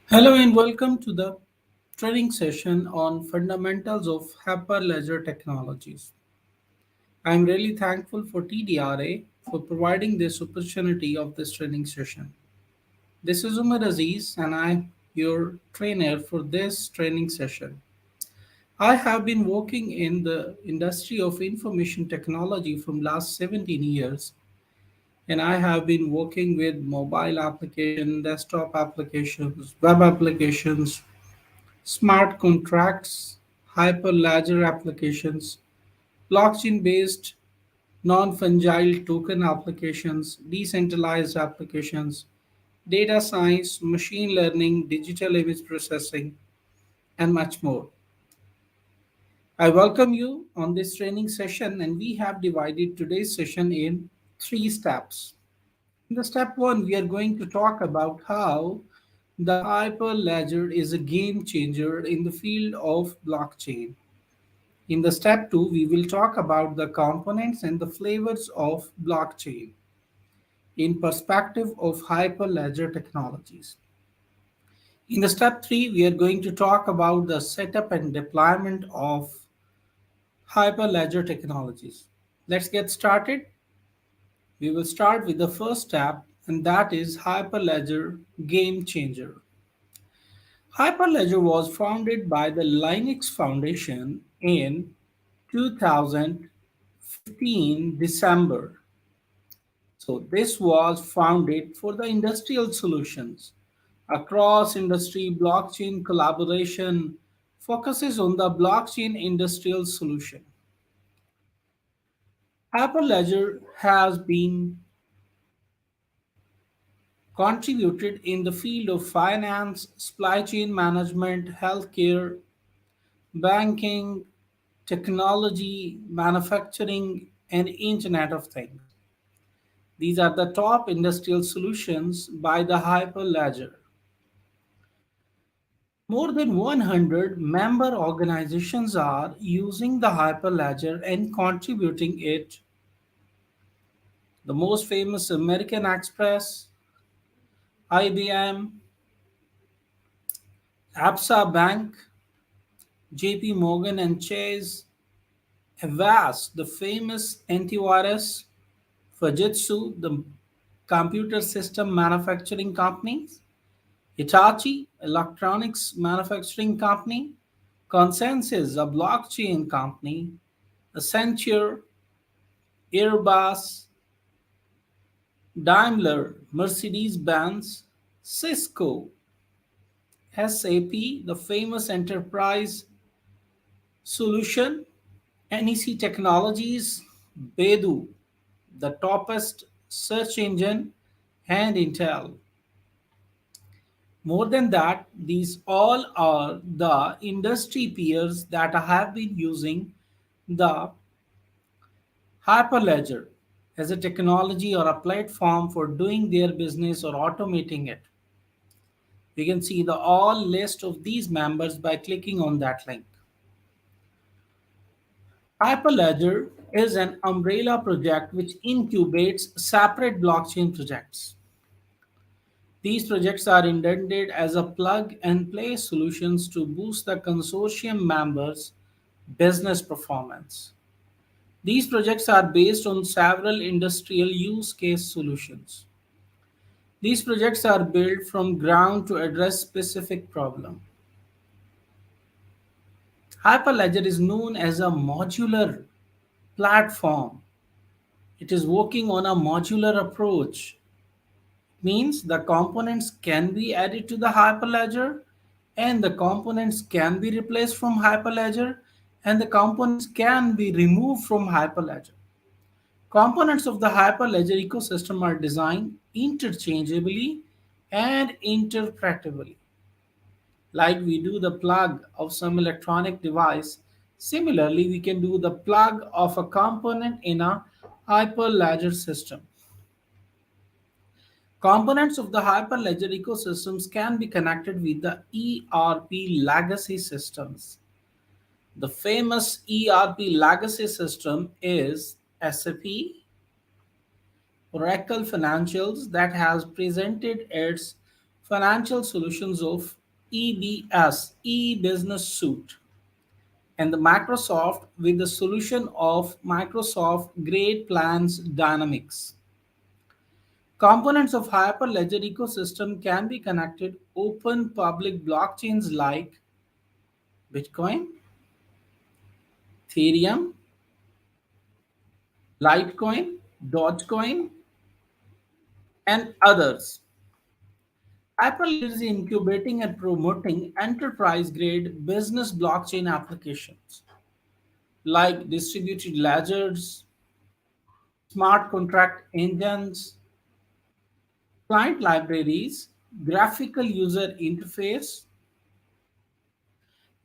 Hello and welcome to the training session on fundamentals of Hyperledger technologies. I'm really thankful for TDRA for providing this opportunity of this training session. This is Umar Aziz and I'm your trainer for this training session. I have been working in the industry of information technology from last 17 years and I have been working with mobile application, desktop applications, web applications, smart contracts, hyperledger applications, blockchain based non fungible token applications, decentralized applications, data science, machine learning, digital image processing, and much more. I welcome you on this training session, and we have divided today's session in three steps. In the step one, we are going to talk about how the hyperledger is a game changer in the field of blockchain. In the step 2, we will talk about the components and the flavors of blockchain in perspective of hyperledger technologies. In the step 3, we are going to talk about the setup and deployment of hyperledger technologies. Let's get started. We will start with the first step, and that is hyperledger game changer. Hyperledger was founded by the Linux Foundation in 2015 December. So this was founded for the industrial solutions. Across industry, blockchain collaboration focuses on the blockchain industrial solution. Hyperledger has been contributed in the field of finance, supply chain management, healthcare, banking, technology, manufacturing, and Internet of Things. These are the top industrial solutions by the Hyperledger. More than 100 member organizations are using the Hyperledger and contributing it. The most famous American Express, IBM, ABSA Bank, JP Morgan and Chase, Avast, the famous antivirus, Fujitsu, the computer system manufacturing company, Hitachi, electronics manufacturing company, Consensus, a blockchain company, Accenture, Airbus, Daimler, Mercedes-Benz, Cisco, SAP, the famous enterprise solution, NEC Technologies, Bedu, the toppest search engine, and Intel. More than that, these all are the industry peers that have been using the Hyperledger as a technology or a platform for doing their business or automating it. You can see the all list of these members by clicking on that link. Hyperledger is an umbrella project which incubates separate blockchain projects. These projects are intended as a plug and play solutions to boost the consortium members' business performance. These projects are based on several industrial use case solutions. These projects are built from ground to address specific problem. Hyperledger is known as a modular platform. It is working on a modular approach. Means the components can be added to the Hyperledger and the components can be replaced from Hyperledger and the components can be removed from Hyperledger. Components of the Hyperledger ecosystem are designed interchangeably and interpretably. Like we do the plug of some electronic device, similarly we can do the plug of a component in a Hyperledger system. Components of the Hyperledger ecosystems can be connected with the ERP legacy systems. The famous ERP legacy system is SAP, Oracle Financials that has presented its financial solutions of EBS, e-business suite, and the Microsoft with the solution of Microsoft Great Plans Dynamics. Components of Hyperledger ecosystem can be connected open public blockchains like Bitcoin, Ethereum, Litecoin, Dogecoin, and others. Hyperledger is incubating and promoting enterprise-grade business blockchain applications like distributed ledgers, smart contract engines, client libraries, graphical user interface,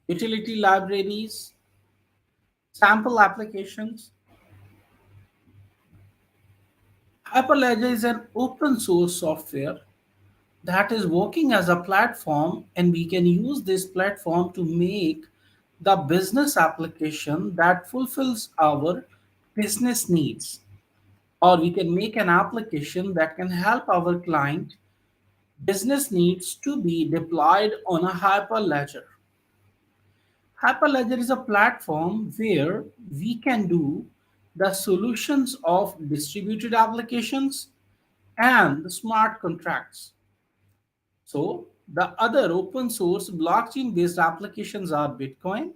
utility libraries, sample applications. Hyperledger is an open source software that is working as a platform, and we can use this platform to make the business application that fulfills our business needs, or we can make an application that can help our client business needs to be deployed on a hyperledger. Hyperledger is a platform where we can do the solutions of distributed applications and the smart contracts. So the other open source blockchain based applications are Bitcoin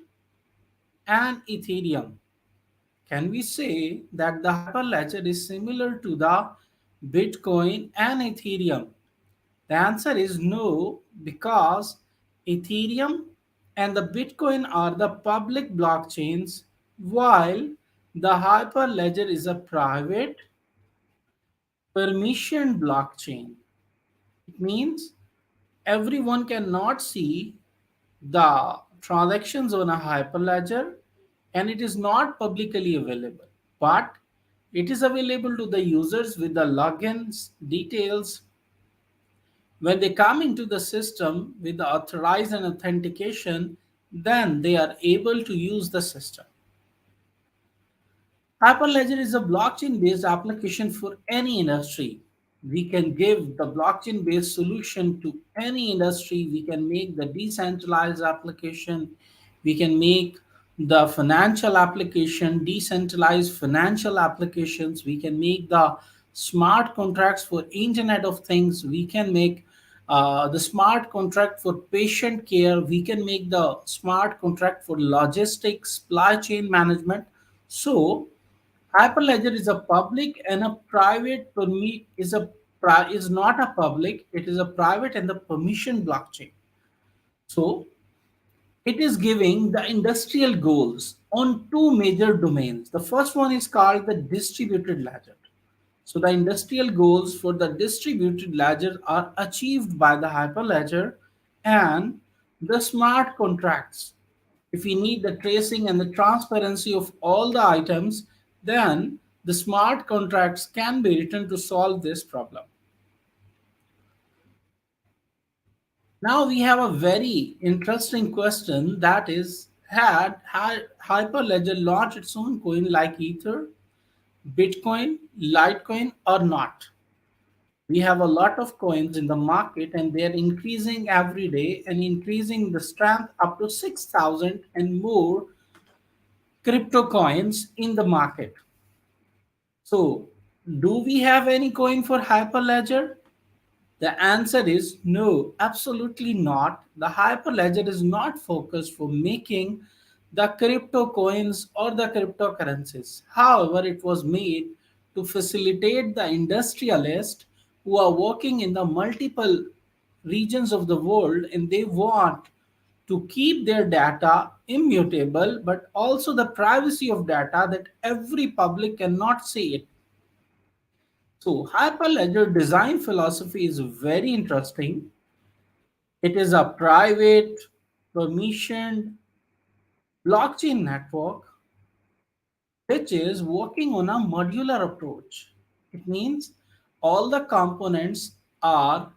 and Ethereum. Can we say that the Hyperledger is similar to the Bitcoin and Ethereum? The answer is no, because Ethereum and the Bitcoin are the public blockchains, while the Hyperledger is a private permissioned blockchain. It means everyone cannot see the transactions on a hyperledger, and it is not publicly available, but it is available to the users with the logins details. When they come into the system with the authorized and authentication, then they are able to use the system. Hyperledger is a blockchain based application for any industry. We can give the blockchain based solution to any industry. We can make the decentralized application. We can make the financial application, decentralized financial applications. We can make the smart contracts for Internet of Things. We can make the smart contract for patient care. We can make the smart contract for logistics, supply chain management. So Hyperledger is a public and a private is not a public, it is a private and the permission blockchain. So it is giving the industrial goals on two major domains. The first one is called the distributed ledger. So the industrial goals for the distributed ledger are achieved by the Hyperledger and the smart contracts. If we need the tracing and the transparency of all the items, then the smart contracts can be written to solve this problem. Now we have a very interesting question, that is, had Hyperledger launched its own coin like Ether, Bitcoin, Litecoin, or not? We have a lot of coins in the market, and they are increasing every day and increasing the strength up to 6,000 and more crypto coins in the market. So, do we have any coin for Hyperledger? The answer is no, absolutely not. The Hyperledger is not focused for making the crypto coins or the cryptocurrencies. However, it was made to facilitate the industrialists who are working in the multiple regions of the world, and they want to keep their data immutable, but also the privacy of data that every public cannot see it. So Hyperledger design philosophy is very interesting. It is a private, permissioned blockchain network which is working on a modular approach. It means all the components are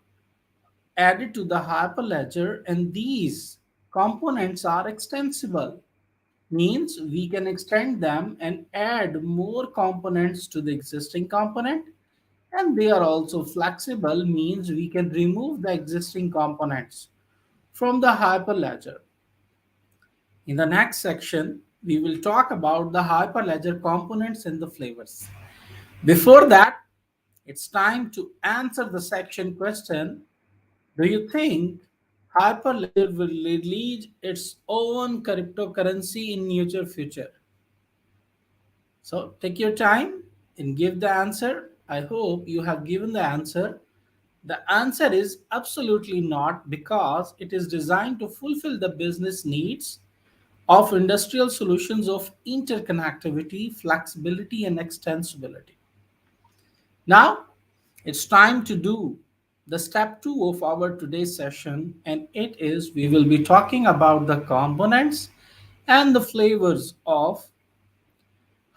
added to the Hyperledger, and these components are extensible. Means we can extend them and add more components to the existing component, And they are also flexible, means we can remove the existing components from the Hyperledger. In the next section, we will talk about the Hyperledger components and the flavors. Before that, it's time to answer the section question. Do you think Hyperledger will release its own cryptocurrency in near future? So take your time and give the answer. I hope you have given the answer. The answer is absolutely not, because it is designed to fulfill the business needs of industrial solutions of interconnectivity, flexibility, and extensibility. Now, it's time to do the step two of our today's session, and it is we will be talking about the components and the flavors of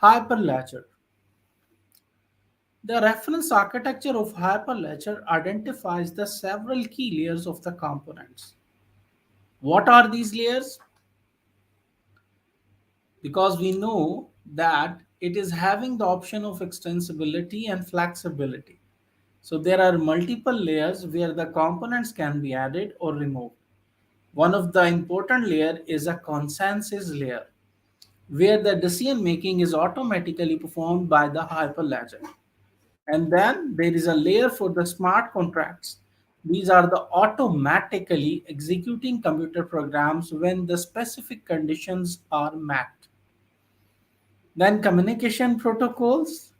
Hyperledger. The reference architecture of Hyperledger identifies the several key layers of the components. What are these layers? Because we know that it is having the option of extensibility and flexibility. So there are multiple layers where the components can be added or removed. One of the important layer is a consensus layer, where the decision making is automatically performed by the hyperledger. And then there is a layer for the smart contracts. These are the automatically executing computer programs when the specific conditions are met. Then communication protocols,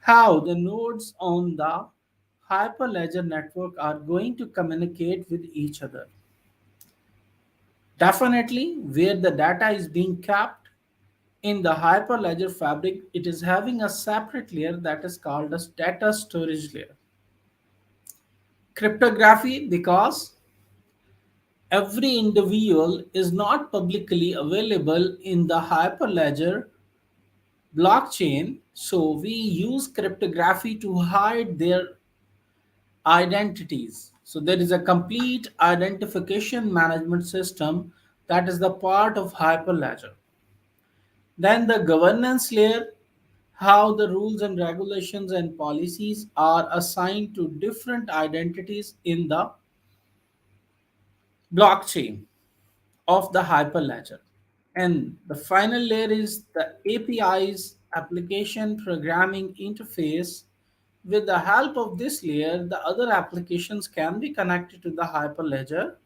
how the nodes on the Hyperledger network are going to communicate with each other. Definitely, where the data is being kept in the Hyperledger fabric, it is having a separate layer that is called as data storage layer. Cryptography, because every individual is not publicly available in the Hyperledger blockchain, so we use cryptography to hide their identities. So there is a complete identification management system that is the part of Hyperledger. Then the governance layer, how the rules and regulations and policies are assigned to different identities in the blockchain of the Hyperledger. And the final layer is the APIs, application programming interface. With the help of this layer, the other applications can be connected to the Hyperledger,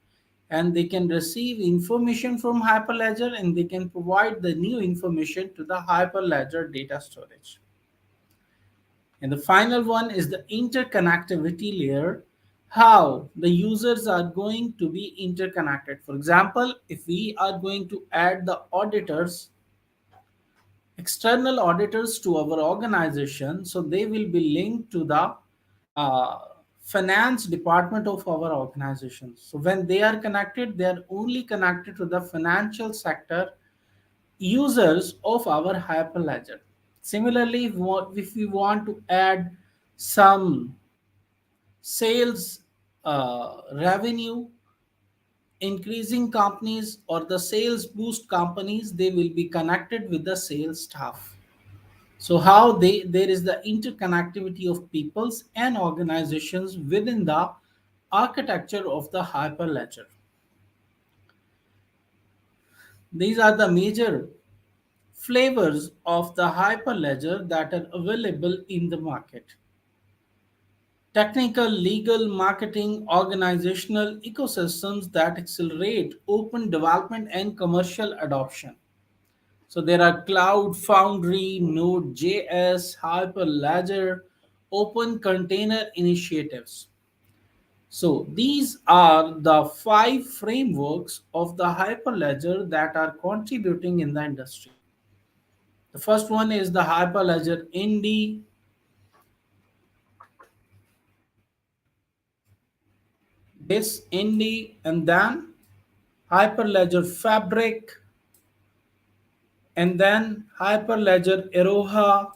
and they can receive information from Hyperledger, and they can provide the new information to the Hyperledger data storage. And the final one is the interconnectivity layer, how the users are going to be interconnected. For example, if we are going to add the auditors, external auditors to our organization, so they will be linked to the uh, finance department of our organization. So when they are connected, they are only connected to the financial sector users of our Hyperledger. Similarly, if we want to add some sales revenue increasing companies or the sales boost companies, they will be connected with the sales staff. So how there is the interconnectivity of peoples and organizations within the architecture of the Hyperledger. These are the major flavors of the Hyperledger that are available in the market. Technical, legal, marketing, organizational ecosystems that accelerate open development and commercial adoption. So there are Cloud Foundry, Node.js, Hyperledger, Open Container initiatives. So these are the five frameworks of the Hyperledger that are contributing in the industry. The first one is the Hyperledger Indy, this Indy, and then Hyperledger Fabric, and then Hyperledger Aroha,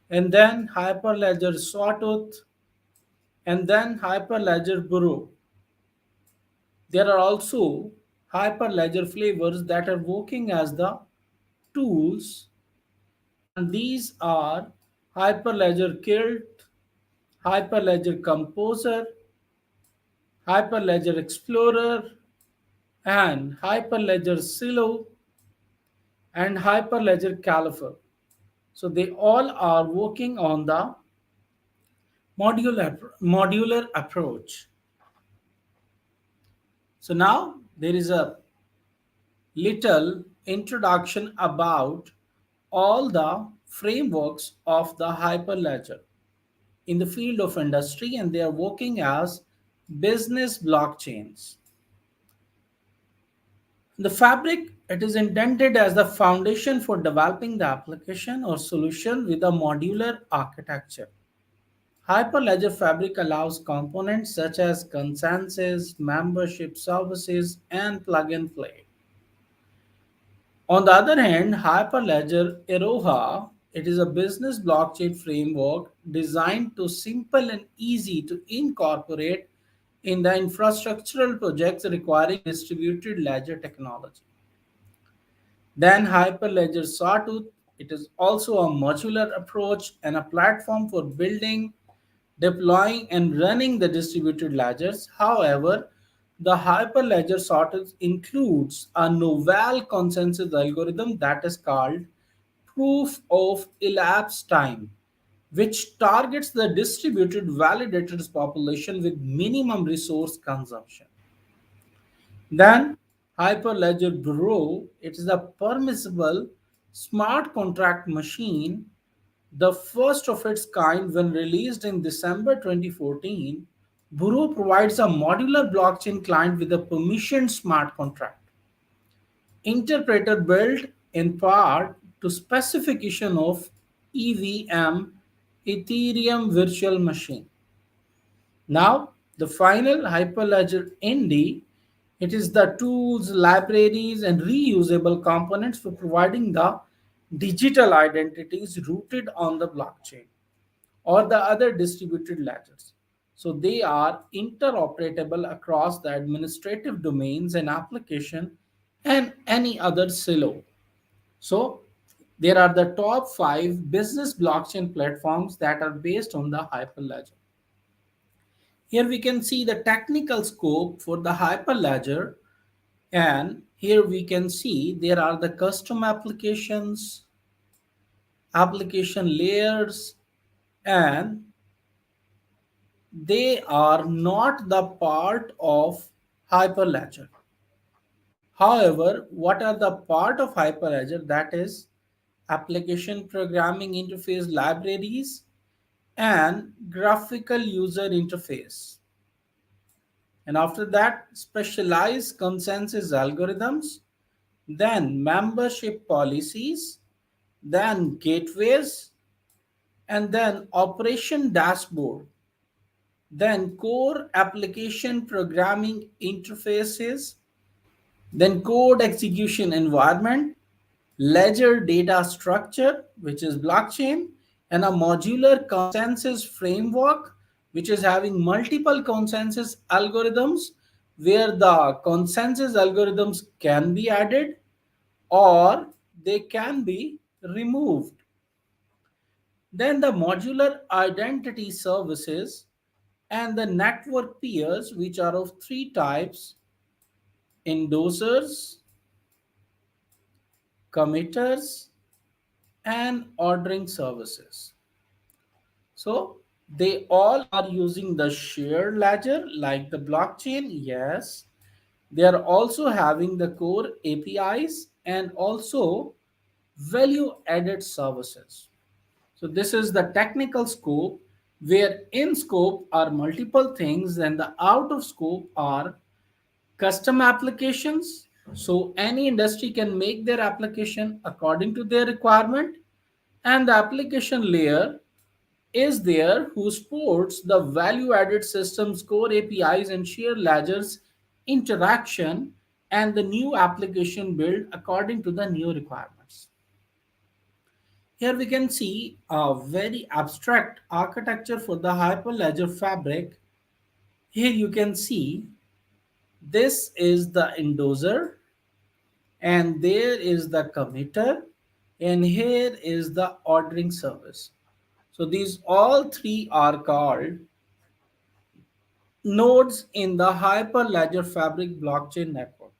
and then Hyperledger Sawtooth, and then Hyperledger Burrow. There are also Hyperledger flavors that are working as the tools, and these are Hyperledger Kilt, Hyperledger Composer, Hyperledger Explorer, and Hyperledger Silo, and Hyperledger Caliper. So they all are working on the modular approach. So now there is a little introduction about all the frameworks of the Hyperledger in the field of industry, and they are working as business blockchains. The fabric, it is intended as the foundation for developing the application or solution with a modular architecture. Hyperledger Fabric allows components such as consensus, membership services, and plug and play. On the other hand, Hyperledger Aroha, it is a business blockchain framework designed to simple and easy to incorporate in the infrastructural projects requiring distributed ledger technology. Then Hyperledger Sawtooth, it is also a modular approach and a platform for building, deploying, and running the distributed ledgers. However, the Hyperledger Sawtooth includes a novel consensus algorithm that is called proof of elapsed time, which targets the distributed validators population with minimum resource consumption. Then Hyperledger Bureau, it is a permissible smart contract machine, the first of its kind when released in December 2014. Bureau provides a modular blockchain client with a permissioned smart contract interpreter built in part to specification of EVM, Ethereum Virtual Machine. Now, the final Hyperledger ND, it is the tools, libraries, and reusable components for providing the digital identities rooted on the blockchain or the other distributed ledgers. So they are interoperable across the administrative domains and application and any other silo. So there are the top five business blockchain platforms that are based on the Hyperledger. Here we can see the technical scope for the Hyperledger, and here we can see there are the custom applications, application layers, and they are not the part of Hyperledger. However, what are the part of Hyperledger? That is application programming interface libraries and graphical user interface. And after that, specialized consensus algorithms, then membership policies, then gateways, and then operation dashboard, then core application programming interfaces, then code execution environment, ledger data structure, which is blockchain, and a modular consensus framework, which is having multiple consensus algorithms where the consensus algorithms can be added or they can be removed. Then the modular identity services and the network peers, which are of three types: endorsers, committers, and ordering services. So they all are using the shared ledger like the blockchain. Yes, they are also having the core APIs and also value added services. So this is the technical scope, where in scope are multiple things and the out of scope are custom applications. So any industry can make their application according to their requirement, and the application layer is there who supports the value added systems, core APIs, and shared ledgers interaction and the new application build according to the new requirements. Here we can see a very abstract architecture for the Hyperledger fabric. Here you can see this is the endorser, and there is the committer, and here is the ordering service. So these all three are called nodes in the Hyperledger Fabric blockchain network.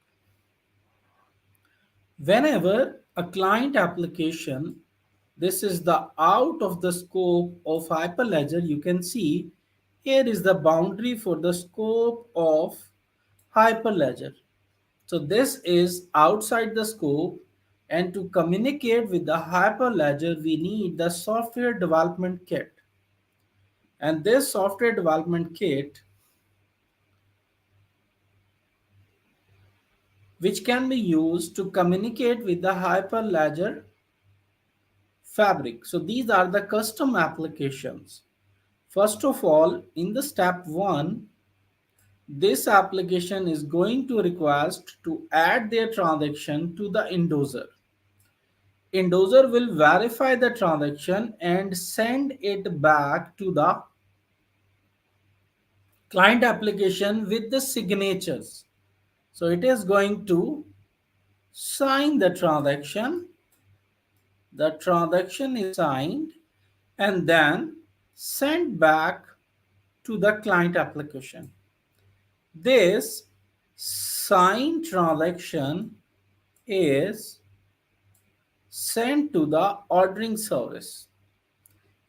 Whenever a client application, this is the out of the scope of Hyperledger, you can see here is the boundary for the scope of Hyperledger. So this is outside the scope, and to communicate with the Hyperledger, we need the software development kit. And this software development kit, which can be used to communicate with the Hyperledger fabric. So these are the custom applications. First of all, in the step 1, this application is going to request to add their transaction to the endorser. Endorser will verify the transaction and send it back to the client application with the signatures. So it is going to sign the transaction. The transaction is signed and then sent back to the client application. This signed transaction is sent to the ordering service,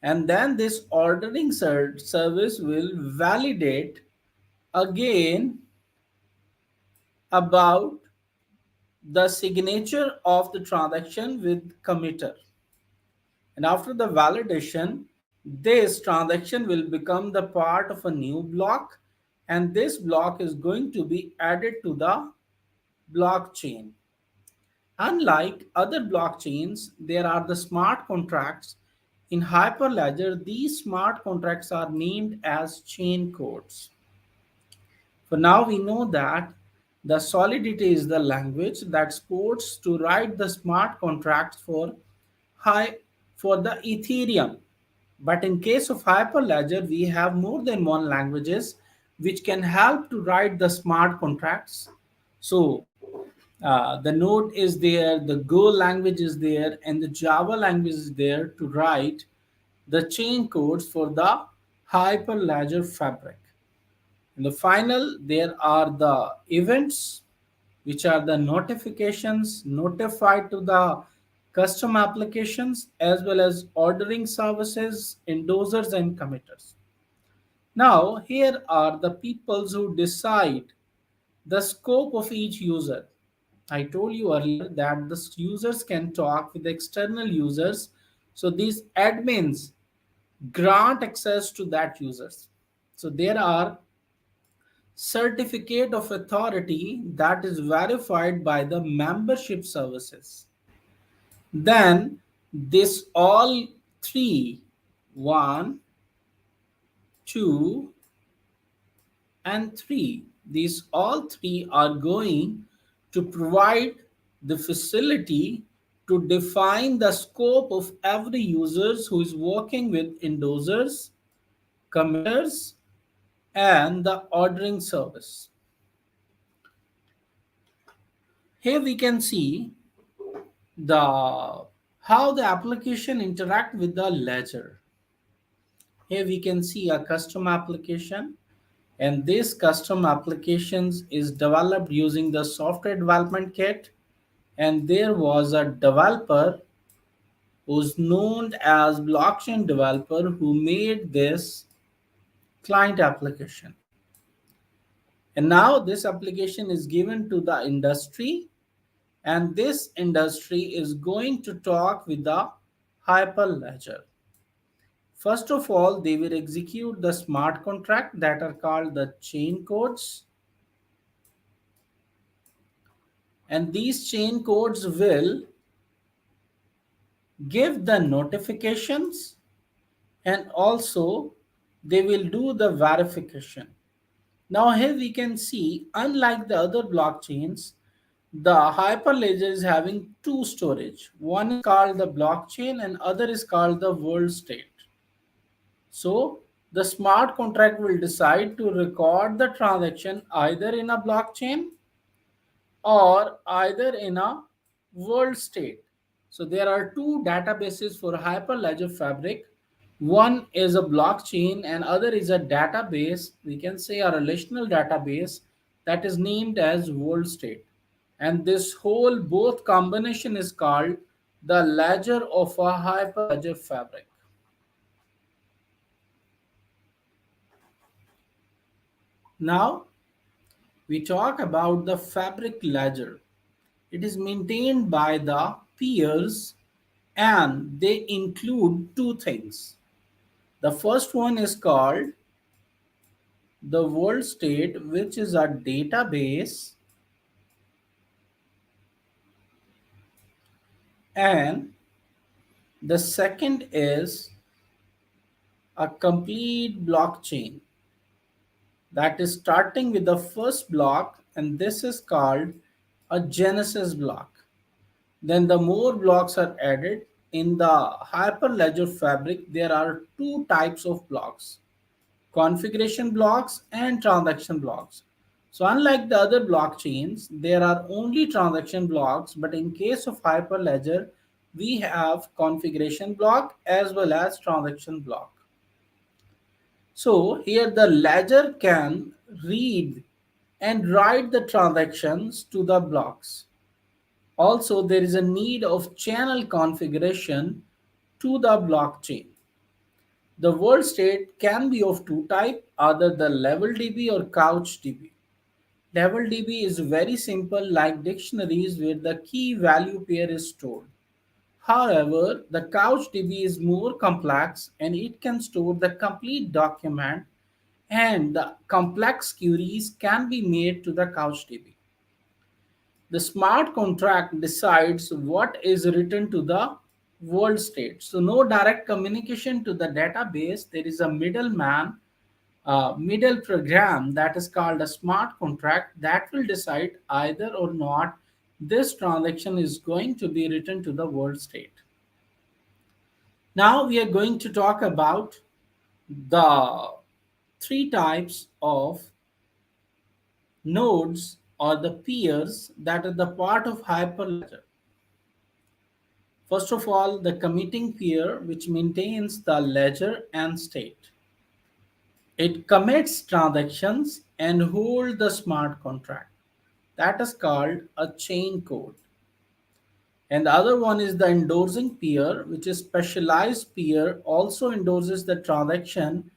and then this ordering service will validate again about the signature of the transaction with committer. And after the validation, this transaction will become the part of a new block, and this block is going to be added to the blockchain. Unlike other blockchains, there are the smart contracts. In Hyperledger, these smart contracts are named as chain codes. For now, we know that the Solidity is the language that supports to write the smart contracts for high for the Ethereum. But in case of Hyperledger, we have more than one languages which can help to write the smart contracts. So the Node is there, the Go language is there, and the Java language is there to write the chain codes for the Hyperledger fabric. In the final, there are the events, which are the notifications notified to the custom applications as well as ordering services, endorsers, and committers. Now, here are the peoples who decide the scope of each user. I told you earlier that the users can talk with external users, so these admins grant access to that users. So there are certificate of authority that is verified by the membership services. Then this all three, one, two, and three, these all three are going to provide the facility to define the scope of every users who is working with endorsers, committers, and the ordering service. Here we can see the how the application interact with the ledger. Here we can see a custom application, and this custom applications is developed using the software development kit, and there was a developer who's known as blockchain developer who made this client application. And now this application is given to the industry, and this industry is going to talk with the Hyperledger. First of all, they will execute the smart contract that are called the chain codes, and these chain codes will give the notifications, and also they will do the verification. Now here we can see, unlike the other blockchains, the Hyperledger is having two storage. One is called the blockchain and other is called the world state. So the smart contract will decide to record the transaction either in a blockchain or either in a world state. So there are two databases for Hyperledger Fabric. One is a blockchain and other is a database, we can say a relational database that is named as world state. And this whole both combination is called the ledger of a hyperledger fabric. Now we talk about the fabric ledger. It is maintained by the peers and they include two things. The first one is called the world state, which is a database, and the second is a complete blockchain that is starting with the first block, and this is called a genesis block. Then the more blocks are added in the Hyperledger fabric. There are two types of blocks: configuration blocks and transaction blocks. So unlike the other blockchains, there are only transaction blocks, but in case of Hyperledger, we have configuration block as well as transaction block. So here the ledger can read and write the transactions to the blocks. Also, there is a need of channel configuration to the blockchain. The world state can be of two types, either the level DB or couch DB. Level DB is very simple, like dictionaries where the key value pair is stored. However, the couch DB is more complex and it can store the complete document, and the complex queries can be made to the couch DB. The smart contract decides what is written to the world state. So no direct communication to the database. There is a middleman, middle program that is called a smart contract that will decide either or not this transaction is going to be written to the world state. Now we are going to talk about the three types of nodes or the peers that are the part of Hyperledger. First of all, the committing peer, which maintains the ledger and state. It commits transactions and holds the smart contract. That is called a chain code. And the other one is the endorsing peer, which is specialized peer, also endorses the transaction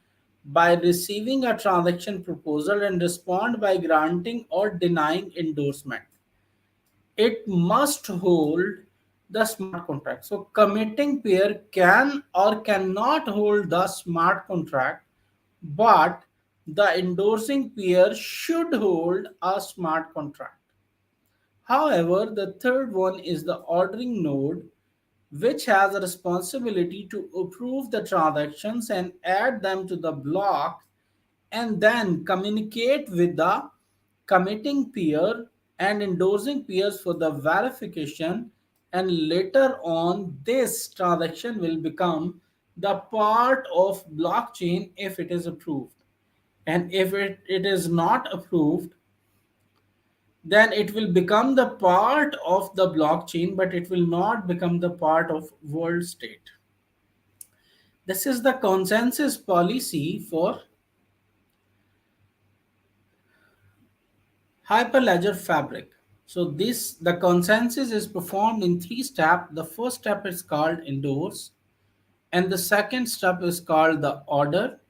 by receiving a transaction proposal and respond by granting or denying endorsement. It must hold the smart contract. So committing pair can or cannot hold the smart contract, but the endorsing pair should hold a smart contract. However, the third one is the ordering node, which has a responsibility to approve the transactions and add them to the block and then communicate with the committing peer and endorsing peers for the verification, and later on this transaction will become the part of blockchain if it is approved, and if it is not approved, then it will become the part of the blockchain but it will not become the part of world state. This is the consensus policy for Hyperledger fabric. So this the consensus is performed in three steps. The first step is called endorse, and the second step is called the order,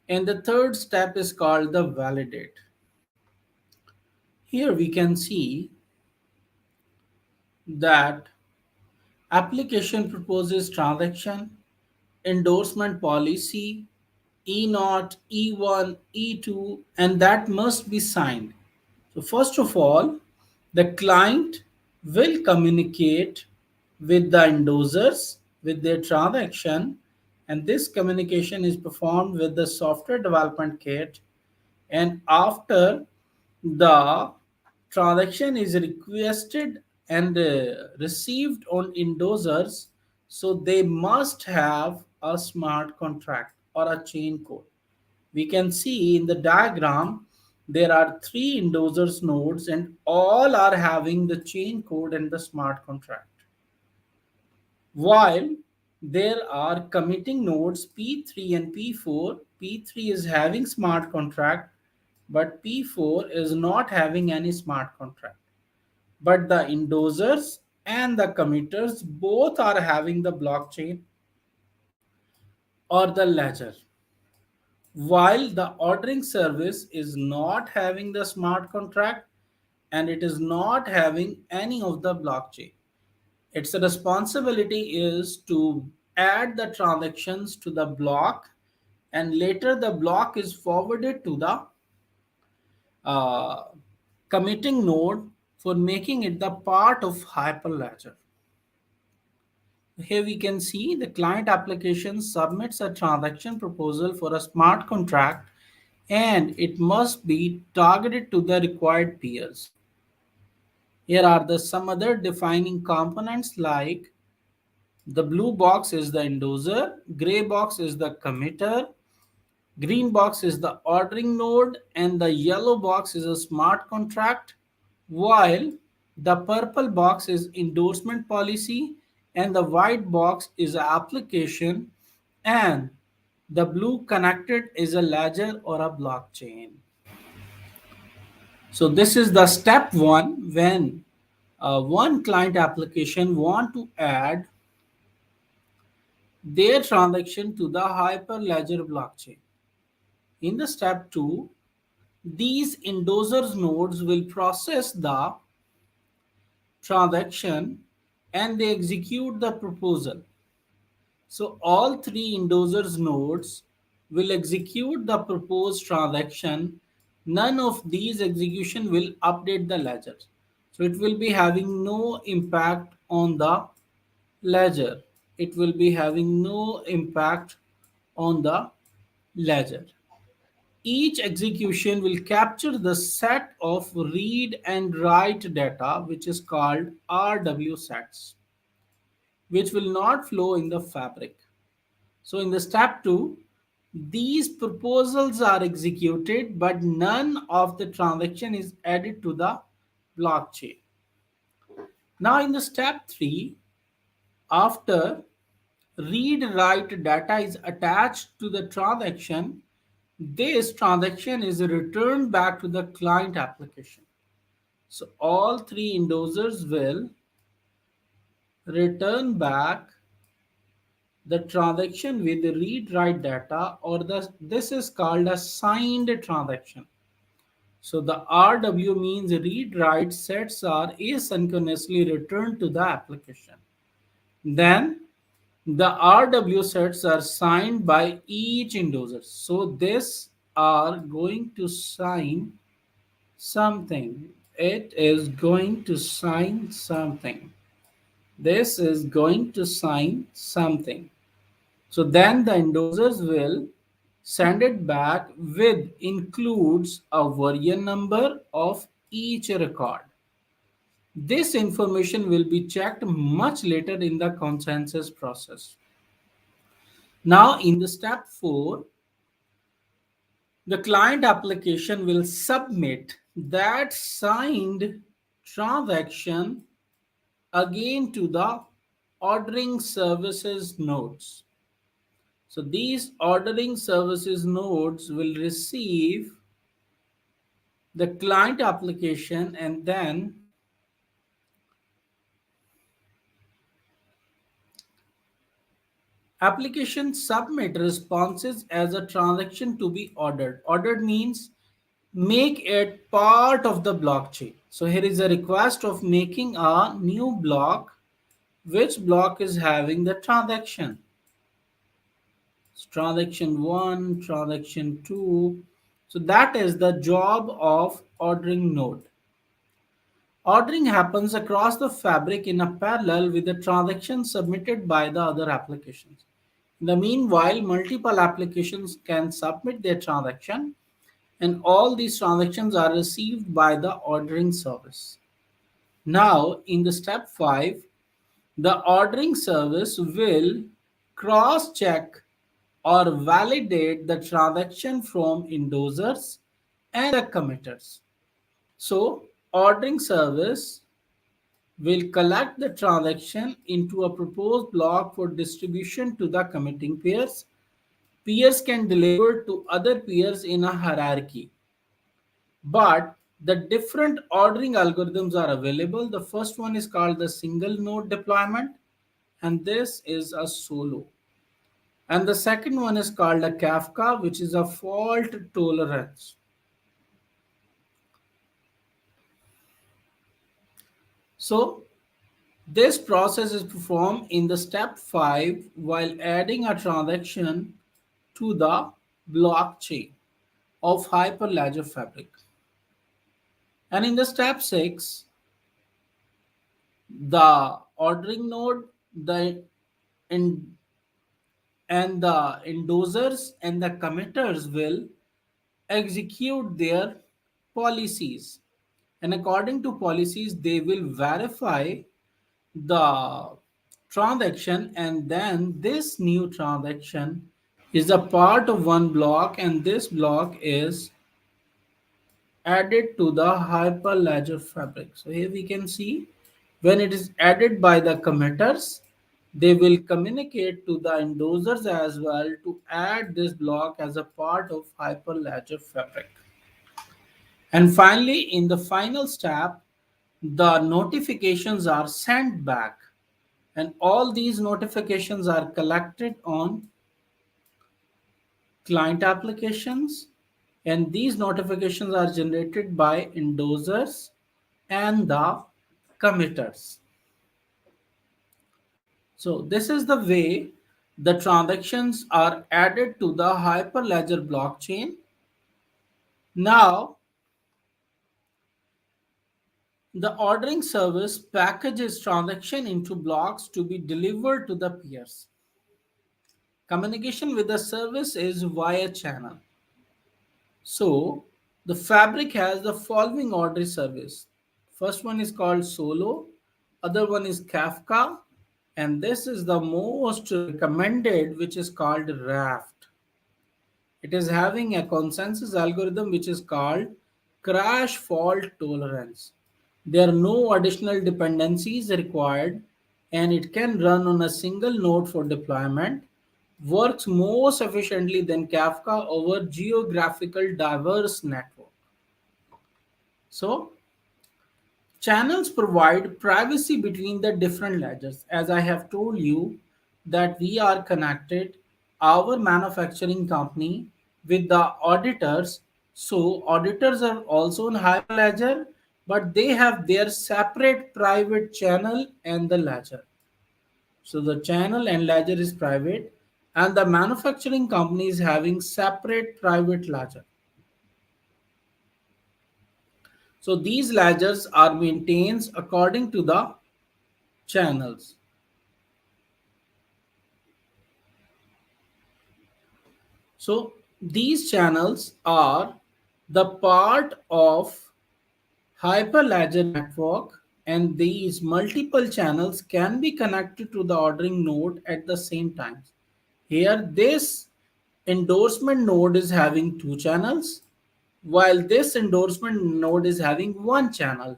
and the third step is called the validate. Here we can see that application proposes transaction, endorsement policy, E0, E1, E2, and that must be signed. So first of all, the client will communicate with the endorsers with their transaction, and this communication is performed with the software development kit. And after the transaction is requested and received on endorsers, so they must have a smart contract or a chain code. We can see in the diagram there are three endorsers nodes and all are having the chain code and the smart contract. While there are committing nodes P3 and P4. P3 is having smart contract, but P4 is not having any smart contract. But the endorsers and the committers both are having the blockchain or the ledger, while the ordering service is not having the smart contract and it is not having any of the blockchain. Its responsibility is to add the transactions to the block, and later the block is forwarded to the uh, committing node for making it the part of Hyperledger. Here we can see the client application submits a transaction proposal for a smart contract, and it must be targeted to the required peers. Here are the some other defining components like the blue box is the endorser, gray box is the committer, green box is the ordering node, and the yellow box is a smart contract, while the purple box is endorsement policy, and the white box is a application, and the blue connected is a ledger or a blockchain. So this is the step one when one client application want to add their transaction to the Hyperledger blockchain. In the step 2, these endorsers nodes will process the transaction and they execute the proposal. So all three endorsers nodes will execute the proposed transaction. None of these execution will update the ledger. So it will be having no impact on the ledger. It will be having no impact on the ledger. Each execution will capture the set of read and write data, which is called RW sets, which will not flow in the fabric. So in the step 2, these proposals are executed, but none of the transaction is added to the blockchain. Now in the step 3, after read write data is attached to the transaction, this transaction is returned back to the client application. So all three endorsers will return back the transaction with the read write data, or this is called a signed transaction. So the RW means read write sets are asynchronously returned to the application. Then the RW sets are signed by each endorser. So this are going to sign something. It is going to sign something. This is going to sign something. So then the endorsers will send it back with includes a version number of each record. This information will be checked much later in the consensus process. Now in the step 4, the client application will submit that signed transaction again to the ordering services nodes. So these ordering services nodes will receive the client application, and then application submit responses as a transaction to be ordered. Ordered means make it part of the blockchain. So here is a request of making a new block. Which block is having the transaction? So transaction 1, transaction 2. So that is the job of ordering node. Ordering happens across the fabric in a parallel with the transaction submitted by the other applications. In the meanwhile, multiple applications can submit their transaction, and all these transactions are received by the ordering service. Now, in the step 5, the ordering service will cross-check or validate the transaction from endorsers and the committers. So, ordering service will collect the transaction into a proposed block for distribution to the committing peers. Peers can deliver to other peers in a hierarchy, but the different ordering algorithms are available. The first one is called the single node deployment, and this is a solo. And the second one is called a Kafka, which is a fault tolerance. So this process is performed in the step 5 while adding a transaction to the blockchain of Hyperledger Fabric. And in the step 6, the ordering node, the in, and the endorsers and the committers will execute their policies. And according to policies, they will verify the transaction, and then this new transaction is a part of one block, and this block is added to the Hyperledger fabric. So here we can see when it is added by the committers, they will communicate to the endorsers as well to add this block as a part of Hyperledger fabric. And finally, in the final step, the notifications are sent back, and all these notifications are collected on client applications, and these notifications are generated by endorsers and the committers. So this is the way the transactions are added to the Hyperledger blockchain. Now, the ordering service packages transaction into blocks to be delivered to the peers. Communication with the service is via channel. So the fabric has the following order service. First one is called Solo, other one is Kafka, and this is the most recommended, which is called Raft. It is having a consensus algorithm which is called crash fault tolerance. There are no additional dependencies required, and it can run on a single node for deployment, works most efficiently than Kafka over geographical diverse network. So channels provide privacy between the different ledgers. As I have told you that we are connected, our manufacturing company, with the auditors. So auditors are also in Hyperledger, but they have their separate private channel and the ledger. So the channel and ledger is private, and the manufacturing company is having separate private ledger. So these ledgers are maintained according to the channels. So these channels are the part of Hyperledger network, and these multiple channels can be connected to the ordering node at the same time. Here, this endorsement node is having two channels, while this endorsement node is having one channel,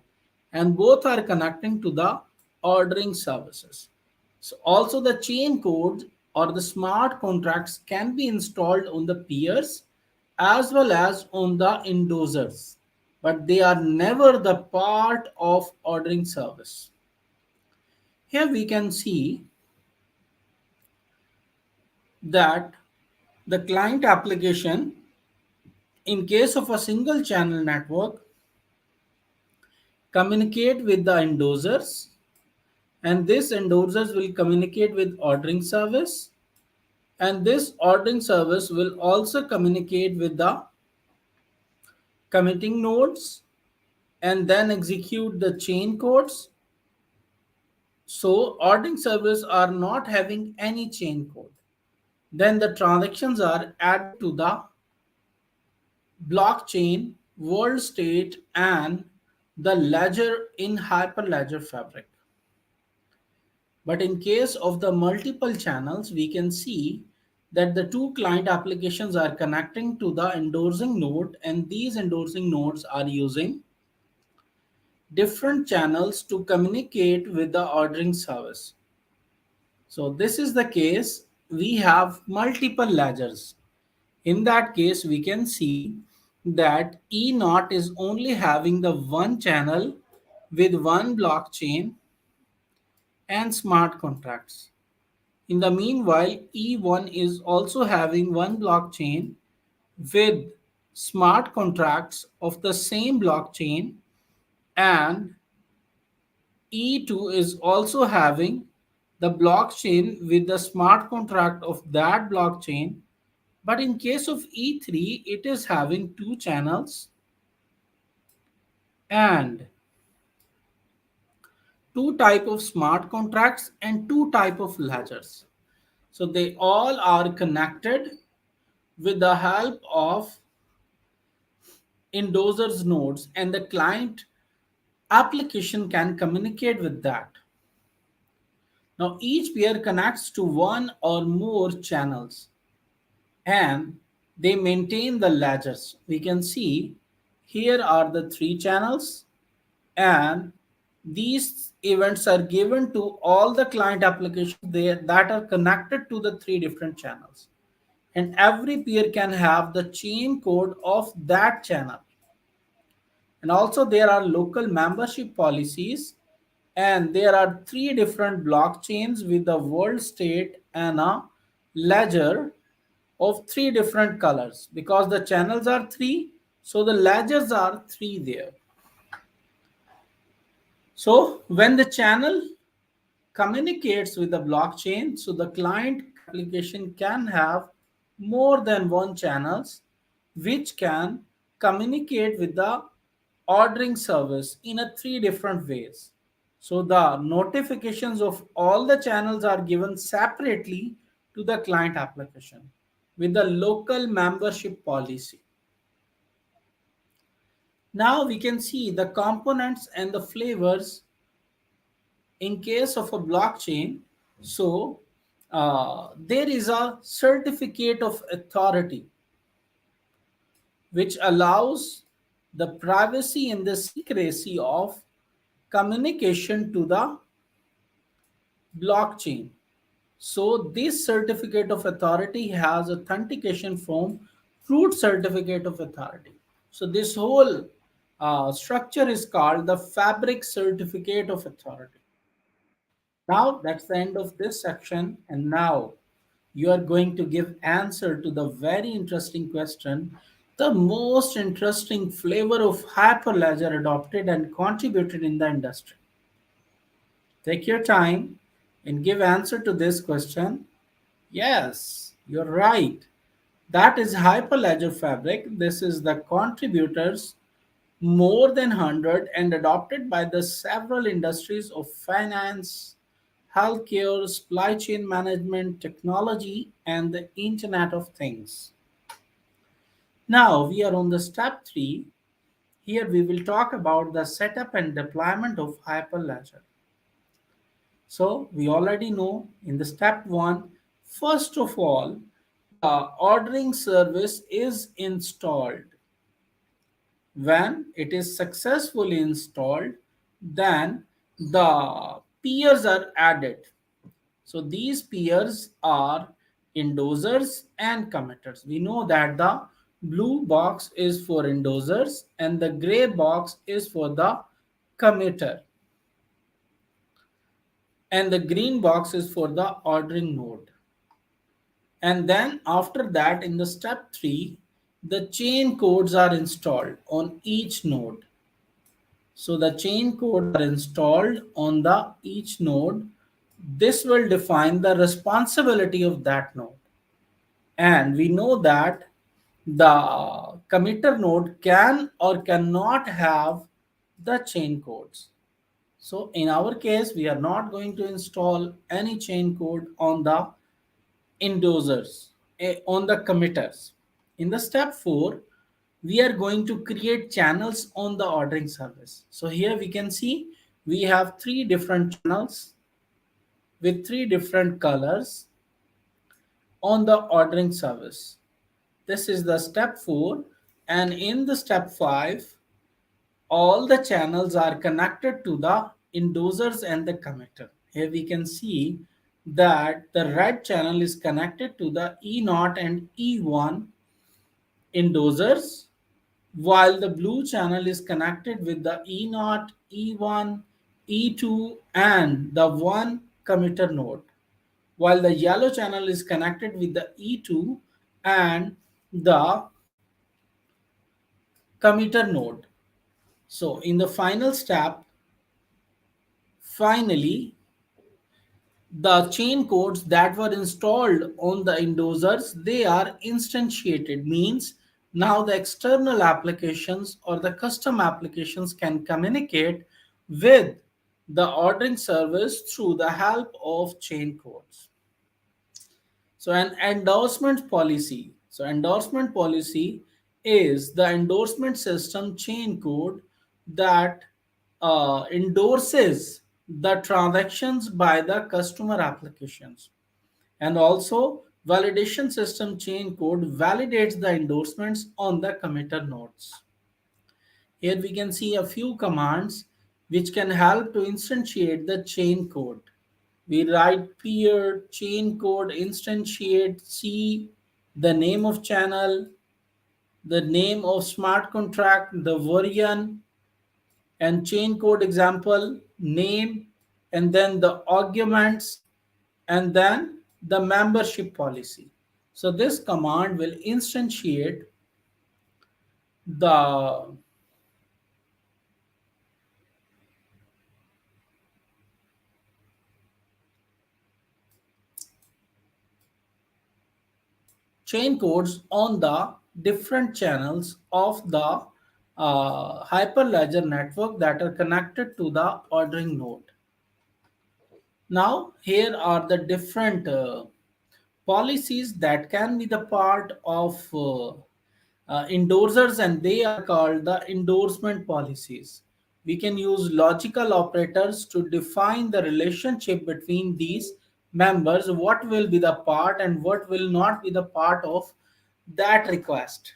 and both are connecting to the ordering services. So also the chain code or the smart contracts can be installed on the peers as well as on the endorsers, but they are never the part of ordering service. Here we can see that the client application, in case of a single channel network, communicate with the endorsers, and this endorsers will communicate with ordering service, and this ordering service will also communicate with the committing nodes and then execute the chain codes. So ordering service are not having any chain code. Then the transactions are added to the blockchain, world state, and the ledger in Hyperledger fabric. But in case of the multiple channels, we can see that the two client applications are connecting to the endorsing node, and these endorsing nodes are using different channels to communicate with the ordering service. So this is the case. We have multiple ledgers. In that case, we can see that E naught is only having the one channel with one blockchain and smart contracts. In the meanwhile, E1 is also having one blockchain with smart contracts of the same blockchain, and E2 is also having the blockchain with the smart contract of that blockchain. But in case of E3, it is having two channels and two type of smart contracts and two type of ledgers. So they all are connected with the help of endorsers nodes, and the client application can communicate with that. Now each peer connects to one or more channels and they maintain the ledgers. We can see here are the three channels, and these events are given to all the client applications that are connected to the three different channels. And every peer can have the chain code of that channel. And also there are local membership policies, and there are three different blockchains with the world state and a ledger of three different colors. Because the channels are three, so the ledgers are three there. So when the channel communicates with the blockchain, so the client application can have more than one channels which can communicate with the ordering service in a three different ways. So the notifications of all the channels are given separately to the client application with the local membership policy. Now we can see the components and the flavors in case of a blockchain. So there is a certificate of authority which allows the privacy and the secrecy of communication to the blockchain. So this certificate of authority has authentication form root certificate of authority. So this whole structure is called the fabric certificate of authority. Now that's the end of this section, and now you are going to give answer to the very interesting question, the most interesting flavor of Hyperledger adopted and contributed in the industry. Take your time and give answer to this question. Yes, you're right. That is Hyperledger Fabric. This is the contributors more than 100 and adopted by the several industries of finance, healthcare, supply chain management, technology, and the Internet of Things. Now we are on the step 3. Here we will talk about the setup and deployment of Hyperledger. So we already know in the step 1, first of all, the ordering service is installed. When it is successfully installed, then the peers are added. So these peers are endorsers and committers. We know that the blue box is for endorsers and the gray box is for the committer, and the green box is for the ordering node. And then after that, in the step 3, the chain codes are installed on each node. So the chain codes are installed on the each node. This will define the responsibility of that node. And we know that the committer node can or cannot have the chain codes. So in our case, we are not going to install any chain code on the endorsers, on the committers. In the step 4, we are going to create channels on the ordering service. So here we can see we have three different channels with three different colors on the ordering service. This is the step 4, and in the step 5 all the channels are connected to the endorsers and the committer. Here we can see that the red channel is connected to the E0 and E1 endorsers, while the blue channel is connected with the E0, E1, E2, and the one committer node, while the yellow channel is connected with the E2 and the committer node. So in the final step, finally, the chain codes that were installed on the endorsers, they are instantiated, means now the external applications or the custom applications can communicate with the ordering service through the help of chain codes. So an endorsement policy. So endorsement policy is the endorsement system chain code that endorses the transactions by the customer applications. And also validation system chain code validates the endorsements on the committer nodes. Here we can see a few commands which can help to instantiate the chain code. We write peer chain code instantiate C, the name of channel, the name of smart contract, the version, and chain code example, name, and then the arguments, and then the membership policy. So this command will instantiate the chain codes on the different channels of the Hyperledger network that are connected to the ordering node. Now, here are the different policies that can be the part of endorsers, and they are called the endorsement policies. We can use logical operators to define the relationship between these members, what will be the part and what will not be the part of that request.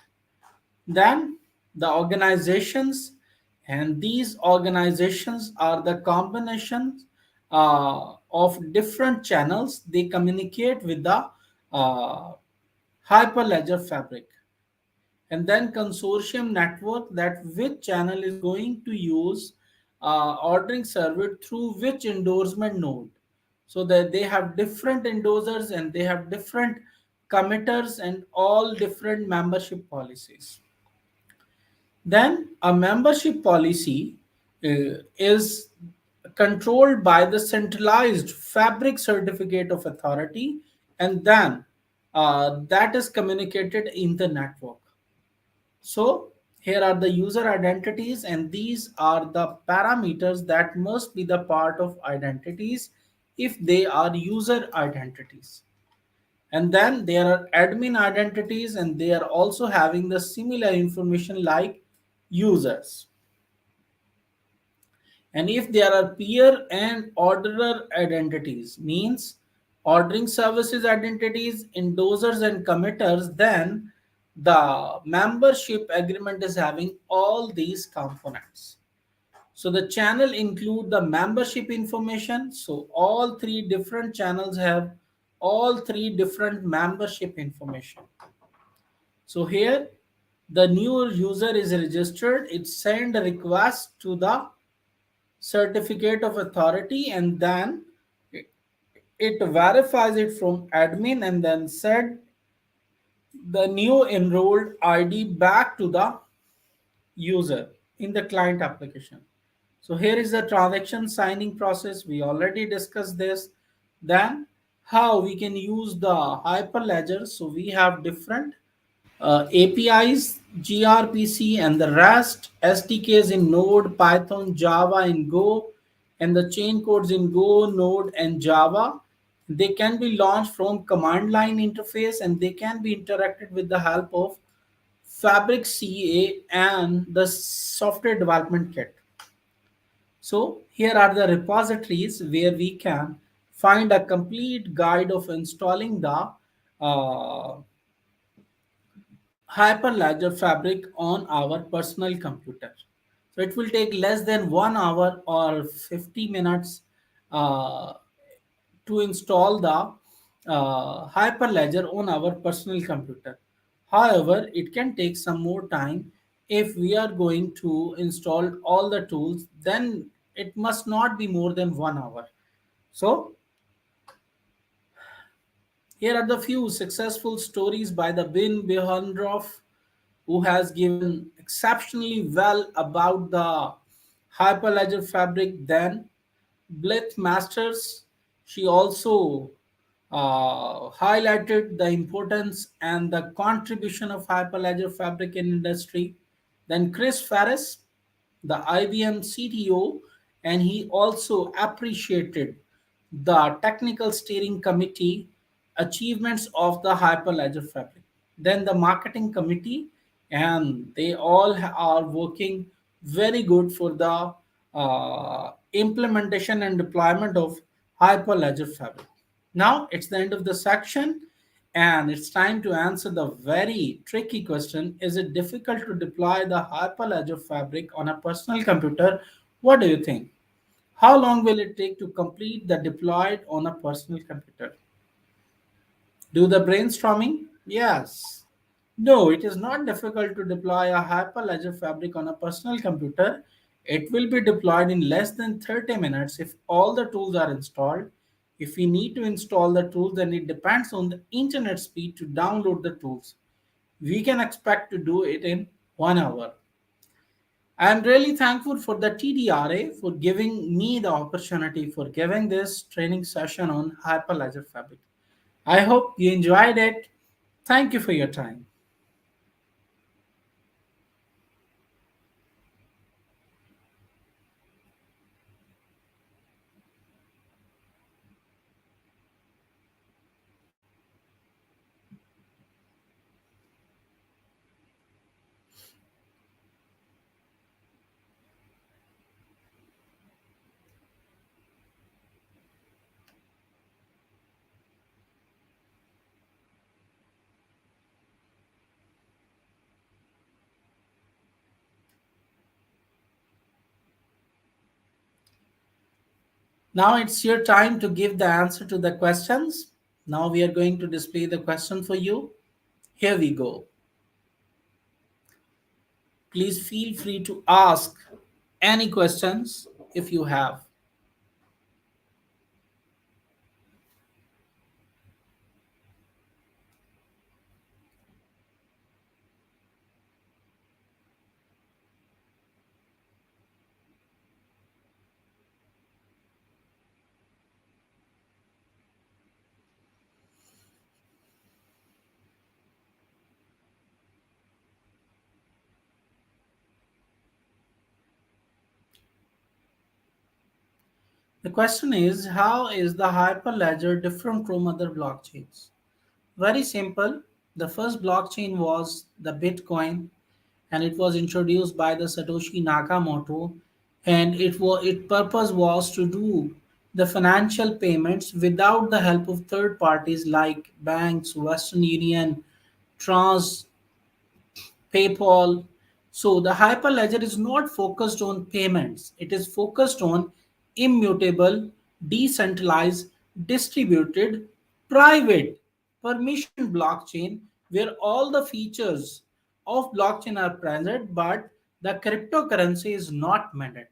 Then the organizations, and these organizations are the combinations of different channels. They communicate with the uh, Hyperledger fabric. And then consortium network, that which channel is going to use ordering server through which endorsement node, so that they have different endorsers and they have different committers and all different membership policies. Then a membership policy is controlled by the centralized fabric certificate of authority, and then that is communicated in the network. So here are the user identities, and these are the parameters that must be the part of identities if they are user identities. And then there are admin identities, and they are also having the similar information like users. And if there are peer and orderer identities, means ordering services identities, endorsers and committers, then the membership agreement is having all these components. So the channel include the membership information. So all three different channels have all three different membership information. So here the new user is registered, it send a request to the certificate of authority, and then it verifies it from admin and then send the new enrolled ID back to the user in the client application. So here is the transaction signing process. We already discussed this. Then how we can use the Hyperledger. So we have different APIs, gRPC, and the REST SDKs in Node, Python, Java, and Go, and the chain codes in Go, Node, and Java. They can be launched from command line interface, and they can be interacted with the help of Fabric CA and the software development kit. So here are the repositories where we can find a complete guide of installing the Hyperledger Fabric on our personal computer. So it will take less than 1 hour or 50 minutes uh, to install the Hyperledger on our personal computer. However, it can take some more time if we are going to install all the tools, then it must not be more than 1 hour. So, here are the few successful stories by the Bin Behrendorf, who has given exceptionally well about the Hyperledger fabric. Then Blith Masters, she also highlighted the importance and the contribution of Hyperledger fabric in industry. Then Chris Ferris, the IBM CTO, and he also appreciated the technical steering committee achievements of the Hyperledger fabric. Then the marketing committee, and they all are working very good for the implementation and deployment of Hyperledger fabric. Now it's the end of the section, and it's time to answer the very tricky question: is it difficult to deploy the Hyperledger fabric on a personal computer? What do you think? How long will it take to complete the deployed on a personal computer? Do the brainstorming? Yes. No, it is not difficult to deploy a Hyperledger fabric on a personal computer. It will be deployed in less than 30 minutes if all the tools are installed. If we need to install the tools, then it depends on the internet speed to download the tools. We can expect to do it in 1 hour. I am really thankful for the TDRA for giving me the opportunity for giving this training session on Hyperledger Fabric. I hope you enjoyed it. Thank you for your time. Now it's your time to give the answer to the questions. Now we are going to display the question for you. Here we go. Please feel free to ask any questions if you have. The question is, how is the Hyperledger different from other blockchains? Very simple. The first blockchain was the Bitcoin, and it was introduced by the Satoshi Nakamoto, and its purpose was to do the financial payments without the help of third parties like banks, Western Union, Trans PayPal. So the Hyperledger is not focused on payments. It is focused on immutable, decentralized, distributed, private, permission blockchain where all the features of blockchain are present, but the cryptocurrency is not mandatory.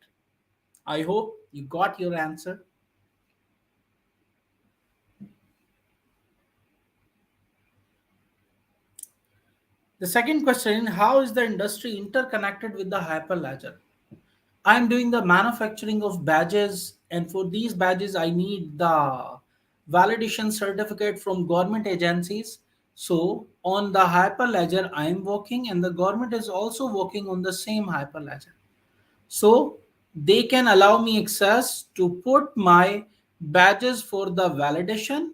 I hope you got your answer. The second question: how is the industry interconnected with the Hyperledger? I'm doing the manufacturing of badges, and for these badges, I need the validation certificate from government agencies. So, on the Hyperledger, I'm working, and the government is also working on the same Hyperledger. So, they can allow me access to put my badges for the validation,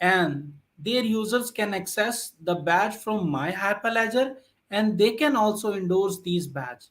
and their users can access the badge from my Hyperledger, and they can also endorse these badges.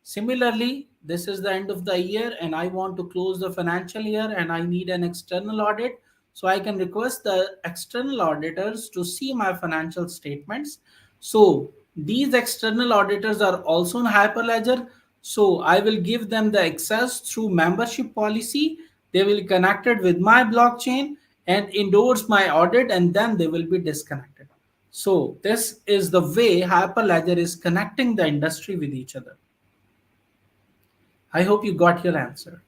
Similarly, this is the end of the year and I want to close the financial year and I need an external audit. So I can request the external auditors to see my financial statements. So these external auditors are also in Hyperledger. So I will give them the access through membership policy. They will connect it with my blockchain and endorse my audit, and then they will be disconnected. So this is the way Hyperledger is connecting the industry with each other. I hope you got your answer.